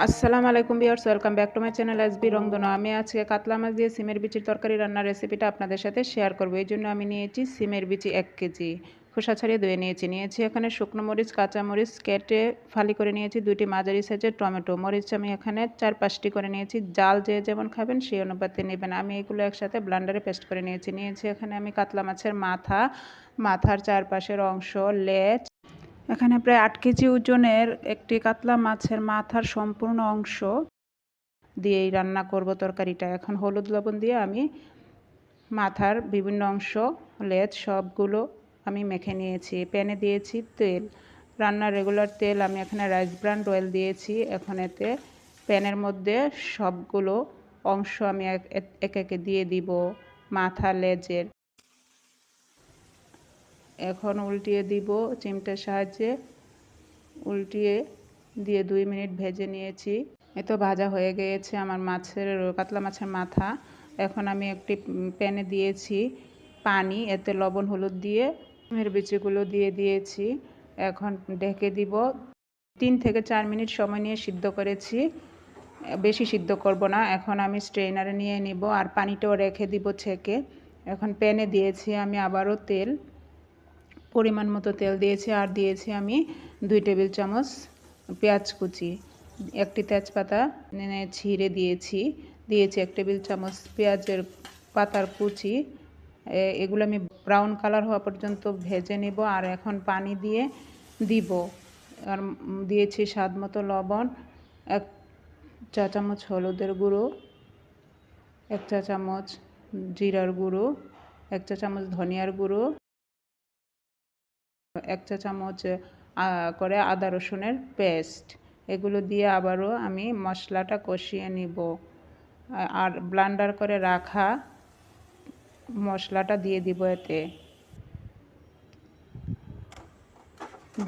আসসালামু আলাইকুম viewers, welcome back to my channel SB রংধনু। আমি আজকে কাতলা মাছ দিয়ে সিমের বিচির তরকারি রান্নার রেসিপিটা আপনাদের সাথে শেয়ার করব। এই জন্য আমি নিয়েছি সিমের বিচি 1 কেজি, খোসা ছাড়িয়ে ধুয়ে নিয়েছি এখানে শুকনো মরিচ, কাঁচা মরিচ কেটে ফালি করে নিয়েছি, 2টি মাঝারি সাইজের টমেটো, মরিচ আমি এখানে 4-5টি করে নিয়েছি। জাল যে যেমন খাবেন সেই অনুপাতে নেবেন। আমি এগুলো একসাথে ব্লেন্ডারে পেস্ট করে নিয়েছি এখানে আমি কাতলা মাছের মাথার চারপাশের অংশ, লেজ। এখানে প্রায় 8 কেজি ওজনের একটি কাতলা মাছের মাথার সম্পূর্ণ অংশ দিয়েই রান্না করব তরকারিটা। এখন হলুদ লবণ দিয়ে আমি মাথার বিভিন্ন অংশ, লেজ সবগুলো আমি মেখে নিয়েছি। প্যানে দিয়েছি তেল, রান্নার রেগুলার তেল। আমি এখানে রাইস ব্র্যান অয়েল দিয়েছি। এখন এতে প্যানের মধ্যে সবগুলো অংশ আমি এক একে দিয়ে দিব মাথা, লেজের। এখন উল্টিয়ে দিব চিমটার সাহায্যে, উল্টিয়ে দিয়ে 2 মিনিট ভেজে নিয়েছি। এতো ভাজা হয়ে গিয়েছে আমার কাতলা মাছের মাথা। এখন আমি একটি প্যানে দিয়েছি পানি, এতে লবণ হলুদ দিয়ে সিমের বিচিগুলো দিয়ে দিয়েছি। এখন ঢেকে দিব। 3 থেকে 4 মিনিট সময় নিয়ে সিদ্ধ করেছি, বেশি সিদ্ধ করব না। এখন আমি স্ট্রেনারে নিয়ে নিব আর পানিটাও রেখে দিব ছেঁকে। এখন প্যানে দিয়েছি আমি আবারও তেল, পরিমাণ মতো তেল দিয়েছি আর দিয়েছি আমি 2 টেবিল চামচ পেঁয়াজ কুচি, একটি তেজপাতা ছিঁড়ে দিয়েছি 1 টেবিল চামচ পেঁয়াজের পাতার কুচি। এগুলো আমি ব্রাউন কালার হওয়া পর্যন্ত ভেজে নেব। আর এখন পানি দিয়ে দিব। আর দিয়েছি স্বাদ মতো লবণ, 1 চা চামচ হলুদের গুঁড়ো, 1 চা চামচ জিরার গুঁড়ো, 1 চা চামচ ধনিয়ার গুঁড়ো, 1 চা চামচ করে আদা রসুনের পেস্ট। এগুলো দিয়ে আবারও আমি মশলাটা কষিয়ে নিব। আর ব্লেন্ডার করে রাখা মশলাটা দিয়ে দিব, এতে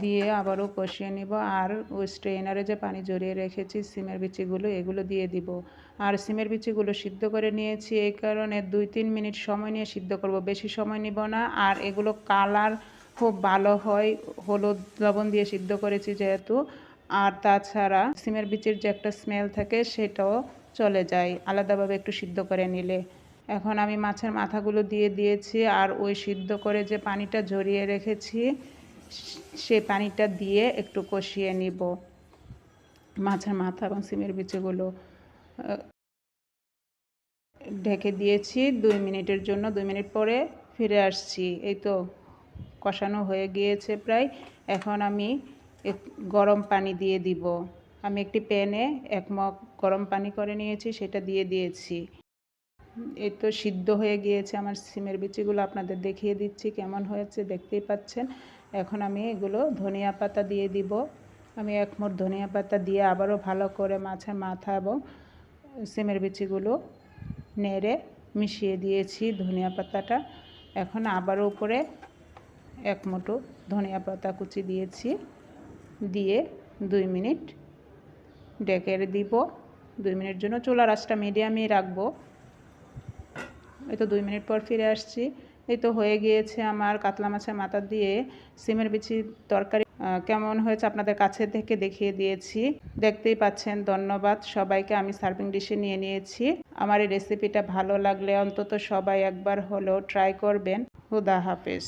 দিয়ে আবারও কষিয়ে নিব। আর ওই স্ট্রেনারে যে পানি ঝরিয়ে রেখেছি সিমের বিচিগুলো, এগুলো দিয়ে দিব। আর সিমের বিচিগুলো সিদ্ধ করে নিয়েছি, এই কারণে 2-3 মিনিট সময় নিয়ে সিদ্ধ করব, বেশি সময় নিব না। আর এগুলো কালার খুব ভালো হয়, হলুদ লবণ দিয়ে সিদ্ধ করেছি যেহেতু। আর তাছাড়া সিমের বিচির যে একটা স্মেল থাকে সেটাও চলে যায় আলাদাভাবে একটু সিদ্ধ করে নিলে। এখন আমি মাছের মাথাগুলো দিয়ে দিয়েছি আর ওই সিদ্ধ করে যে পানিটা ঝরিয়ে রেখেছি সেই পানিটা দিয়ে একটু কষিয়ে নিব মাছের মাথা এবং সিমের বিচিগুলো। ঢেকে দিয়েছি 2 মিনিটের জন্য। 2 মিনিট পরে ফিরে আসছি। এই তো কষানো হয়ে গিয়েছে প্রায়। এখন আমি গরম পানি দিয়ে দিব। আমি একটি প্যানে 1 মগ গরম পানি করে নিয়েছি, সেটা দিয়ে দিয়েছি। এই তো সিদ্ধ হয়ে গিয়েছে আমার সিমের বিচিগুলো, আপনাদের দেখিয়ে দিচ্ছি কেমন হয়েছে, দেখতেই পাচ্ছেন। এখন আমি এগুলো ধনিয়া পাতা দিয়ে দিব। আমি 1 মুঠ ধনিয়া পাতা দিয়ে আবারও ভালো করে মাছের মাথা এবং সিমের বিচিগুলো নেড়ে মিশিয়ে দিয়েছি ধনিয়া পাতাটা। এখন আবারও উপরে 1 মুঠো ধনিয়া পাতা কুচি দিয়েছি, দিয়ে 2 মিনিট ঢেকে দিব। 2 মিনিট জন্য চুলার আঁচটা মিডিয়ামেই রাখবো। এই তো 2 মিনিট পর ফিরে আসছি। এই তো হয়ে গিয়েছে আমার কাতলা মাছের মাথা দিয়ে সিমের বিচি তরকারি। কেমন হয়েছে আপনাদের কাছে থেকে দেখিয়ে দিয়েছি, দেখতেই পাচ্ছেন। ধন্যবাদ সবাইকে। আমি সার্ভিং ডিশে নিয়ে নিয়েছি। আমার এই রেসিপিটা ভালো লাগলে অন্তত সবাই একবার হলেও ট্রাই করবেন। খুদা হাফেজ।